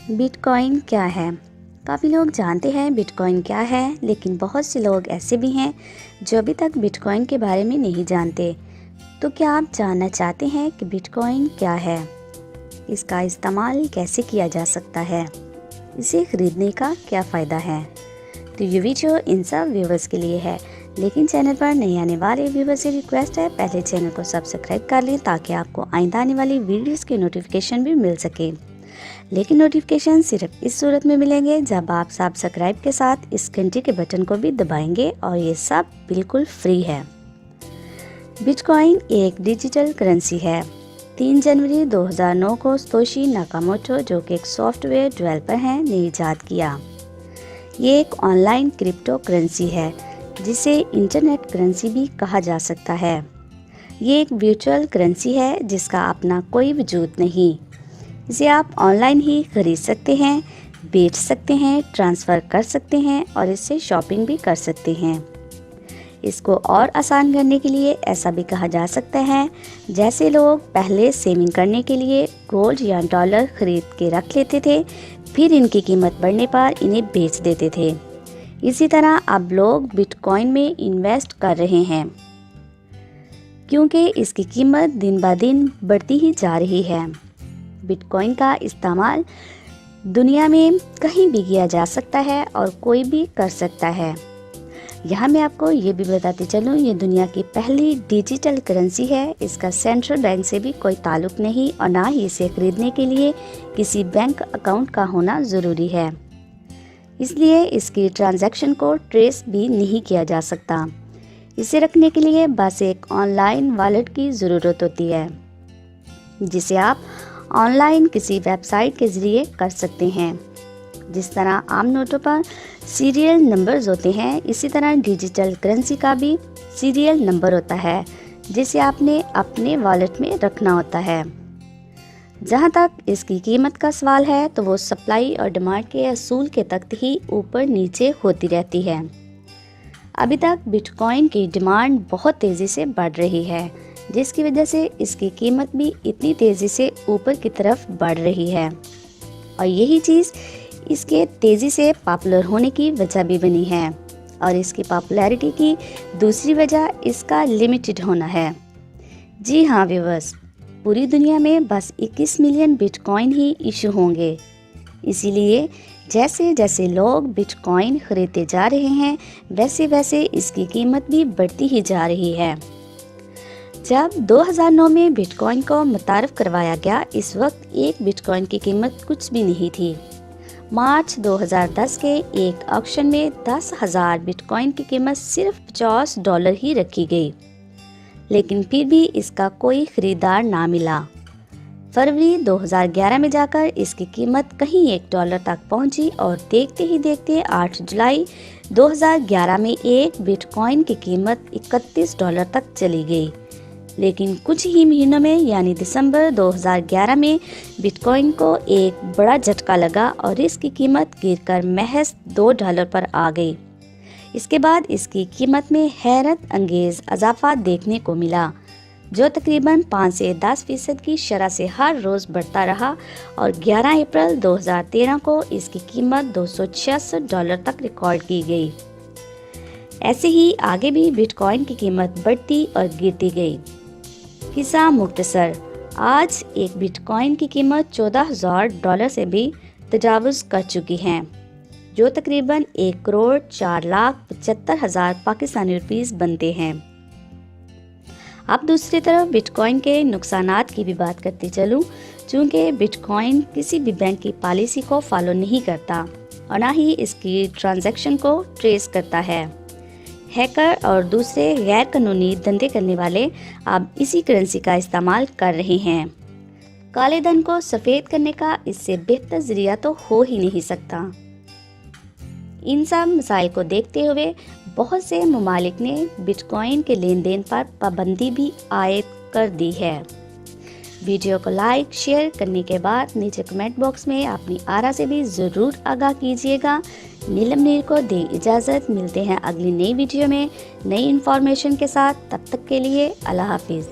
Bitcoin क्या है? काफ़ी लोग जानते हैं बिटकॉइन क्या है, लेकिन बहुत से लोग ऐसे भी हैं जो अभी तक बिटकॉइन के बारे में नहीं जानते। तो क्या आप जानना चाहते हैं कि बिटकॉइन क्या है, इसका इस्तेमाल कैसे किया जा सकता है, इसे खरीदने का क्या फ़ायदा है? तो ये वीडियो इन सब व्यूवर्स के लिए है, लेकिन चैनल पर नए आने वाले व्यूवर्स से रिक्वेस्ट है पहले चैनल को सब्सक्राइब कर लें ताकि आपको आइंदा आने वाली वीडियोस के नोटिफिकेशन भी मिल सके। लेकिन नोटिफिकेशन सिर्फ इस सूरत में मिलेंगे जब आप सब्सक्राइब के साथ इस घंटी के बटन को भी दबाएंगे, और ये सब बिल्कुल फ्री है। बिटकॉइन एक डिजिटल करेंसी है। 3 जनवरी 2009 को सतोशी नाकामोटो, जो कि एक सॉफ्टवेयर डेवलपर हैं, ने ईजाद किया। ये एक ऑनलाइन क्रिप्टो करेंसी है जिसे इंटरनेट करेंसी भी कहा जा सकता है। ये एक वर्चुअल करेंसी है जिसका अपना कोई वजूद नहीं। इसे आप ऑनलाइन ही खरीद सकते हैं, बेच सकते हैं, ट्रांसफ़र कर सकते हैं और इससे शॉपिंग भी कर सकते हैं। इसको और आसान करने के लिए ऐसा भी कहा जा सकता है जैसे लोग पहले सेविंग करने के लिए गोल्ड या डॉलर खरीद के रख लेते थे, फिर इनकी कीमत बढ़ने पर इन्हें बेच देते थे। इसी तरह अब लोग बिटकॉइन में इन्वेस्ट कर रहे हैं क्योंकि इसकी कीमत दिन ब दिन बढ़ती ही जा रही है। बिटकॉइन का इस्तेमाल दुनिया में कहीं भी किया जा सकता है और कोई भी कर सकता है। यहाँ मैं आपको ये भी बताते चलूँ, ये दुनिया की पहली डिजिटल करेंसी है। इसका सेंट्रल बैंक से भी कोई ताल्लुक नहीं और ना ही इसे खरीदने के लिए किसी बैंक अकाउंट का होना ज़रूरी है, इसलिए इसकी ट्रांजैक्शन को ट्रेस भी नहीं किया जा सकता। इसे रखने के लिए बस एक ऑनलाइन वॉलेट की ज़रूरत होती है जिसे आप ऑनलाइन किसी वेबसाइट के ज़रिए कर सकते हैं। जिस तरह आम नोटों पर सीरियल नंबर्स होते हैं, इसी तरह डिजिटल करेंसी का भी सीरियल नंबर होता है जिसे आपने अपने वॉलेट में रखना होता है। जहां तक इसकी कीमत का सवाल है तो वो सप्लाई और डिमांड के असूल के तख्त ही ऊपर नीचे होती रहती है। अभी तक बिटकॉइन की डिमांड बहुत तेज़ी से बढ़ रही है, जिसकी वजह से इसकी कीमत भी इतनी तेज़ी से ऊपर की तरफ बढ़ रही है, और यही चीज़ इसके तेज़ी से पॉपुलर होने की वजह भी बनी है। और इसकी पॉपुलैरिटी की दूसरी वजह इसका लिमिटेड होना है। जी हाँ व्यूअर्स, पूरी दुनिया में बस 21 मिलियन बिटकॉइन ही इशू होंगे। इसीलिए जैसे जैसे लोग बिटकॉइन खरीदते जा रहे हैं वैसे वैसे इसकी कीमत भी बढ़ती ही जा रही है। जब 2009 में बिटकॉइन को मुतारफ़ करवाया गया, इस वक्त एक बिटकॉइन की कीमत कुछ भी नहीं थी। मार्च 2010 के एक ऑक्शन में 10,000 बिटकॉइन की कीमत सिर्फ $50 ही रखी गई, लेकिन फिर भी इसका कोई ख़रीदार ना मिला। फरवरी 2011 में जाकर इसकी कीमत कहीं $1 तक पहुंची और देखते ही देखते 8 जुलाई 2011 में एक बिटकॉइन की कीमत $31 तक चली गई। लेकिन कुछ ही महीनों में यानी दिसंबर 2011 में बिटकॉइन को एक बड़ा झटका लगा और इसकी कीमत गिरकर महज $2 पर आ गई। इसके बाद इसकी कीमत में हैरत अंगेज़ इजाफा देखने को मिला, जो तकरीबन 5 से 10% की शरह से हर रोज़ बढ़ता रहा और 11 अप्रैल 2013 को इसकी कीमत $266 तक रिकॉर्ड की गई। ऐसे ही आगे भी बिटकॉइन की कीमत बढ़ती और गिरती गई। हिस्सा मुख्तसर, आज एक बिटकॉइन की कीमत $14,000 से भी तजावुज़ कर चुकी है, जो तकरीबन 1,04,75,000 पाकिस्तानी रुपीस बनते हैं। अब दूसरी तरफ बिटकॉइन के नुकसानात की भी बात करते चलूँ, चूँकि बिटकॉइन किसी भी बैंक की पॉलिसी को फॉलो नहीं करता और ना ही इसकी ट्रांजैक्शन को ट्रेस करता है। हैकर और दूसरे गैर कानूनी धंधे करने वाले अब इसी करेंसी का इस्तेमाल कर रहे हैं। काले धन को सफ़ेद करने का इससे बेहतर ज़रिया तो हो ही नहीं सकता। इन सब मसाइल को देखते हुए बहुत से ममालिक ने बिटकॉइन के लेन देन पर पाबंदी भी आयद कर दी है। वीडियो को लाइक शेयर करने के बाद नीचे कमेंट बॉक्स में अपनी आरा से भी ज़रूर आगाह कीजिएगा। नीलम नीर को दे इजाज़त, मिलते हैं अगली नई वीडियो में नई इन्फॉर्मेशन के साथ। तब तक के लिए अल्लाह हाफिज़।